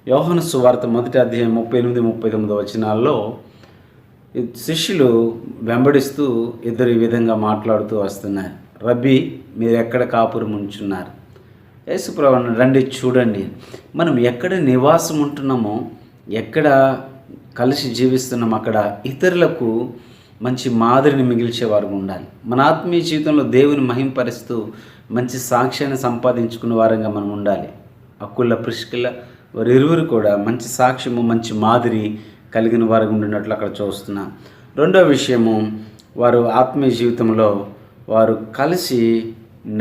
యోహాను సువార్త 1వ అధ్యాయం 38, 39 వచనాల్లో శిష్యులు వెంబడిస్తూ ఇద్దరు ఈ విధంగా మాట్లాడుతూ వస్తున్నారు. రబ్బీ, మీరు ఎక్కడ కాపురం ఉంచున్నారు? యేసుప్రభు రండి చూడండి, మనం ఎక్కడ నివాసం ఉంటున్నామో, ఎక్కడ కలిసి జీవిస్తున్నాం, అక్కడ ఇతరులకు మంచి మాదిరిని మిగిల్చేవారు ఉండాలి. మన ఆత్మీయ జీవితంలో దేవుని మహింపరుస్తూ మంచి సాక్ష్యాన్ని సంపాదించుకునే వారంగా మనం ఉండాలి. అక్కుల ప్రిస్కిల్ల వారు ఇరువురు కూడా మంచి సాక్ష్యము, మంచి మాదిరి కలిగిన వారు ఉండినట్లు అక్కడ చూస్తున్నాం. రెండో విషయము, వారు ఆత్మీయ జీవితంలో వారు కలిసి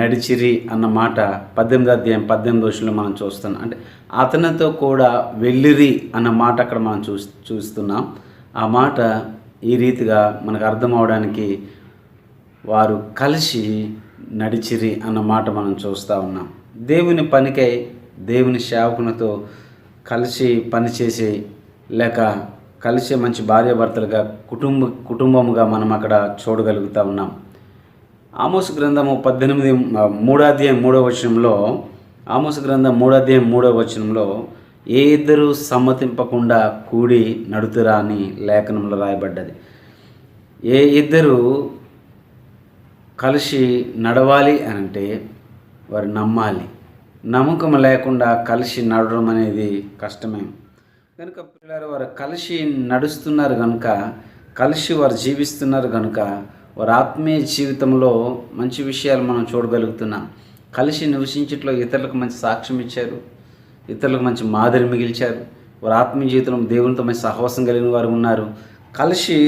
నడిచిరి అన్న మాట 18వ అధ్యాయం 18వ వచనంలో మనం చూస్తున్నాం. అంటే అతనితో కూడా వెళ్ళిరి అన్న మాట అక్కడ మనం చూస్తున్నాం. ఆ మాట ఈ రీతిగా మనకు అర్థం అవడానికి వారు కలిసి నడిచిరి అన్న మాట మనం చూస్తూ ఉన్నాం. దేవుని పనికై దేవుని సేవకునితో కలిసి పనిచేసి లేక కలిసి మంచి భార్యాభర్తలుగా కుటుంబముగా మనం అక్కడ చూడగలుగుతూ ఉన్నాం. ఆమోసు గ్రంథము 3వ అధ్యాయం 3వ వచనంలో, ఆమోసు గ్రంథం 3వ అధ్యాయం 3వ వచనంలో, ఏ ఇద్దరు సమ్మతింపకుండా కూడి నడుతురా అని లేఖనంలో రాయబడ్డది. ఏ ఇద్దరు కలిసి నడవాలి అంటే వారు నమ్మాలి. నమ్మకం లేకుండా కలిసి నడవడం అనేది కష్టమే. కనుక పిల్లలు వారు కలిసి నడుస్తున్నారు కనుక, కలిసి వారు జీవిస్తున్నారు కనుక వారి ఆత్మీయ జీవితంలో మంచి విషయాలు మనం చూడగలుగుతున్నాం. కలిసి నివసించట్లో ఇతరులకు మంచి సాక్ష్యం ఇచ్చారు, ఇతరులకు మంచి మాదిరి మిగిల్చారు. వారి ఆత్మీయ జీవితంలో దేవునితో మంచి సహవాసం కలిగిన వారు ఉన్నారు. కలిసి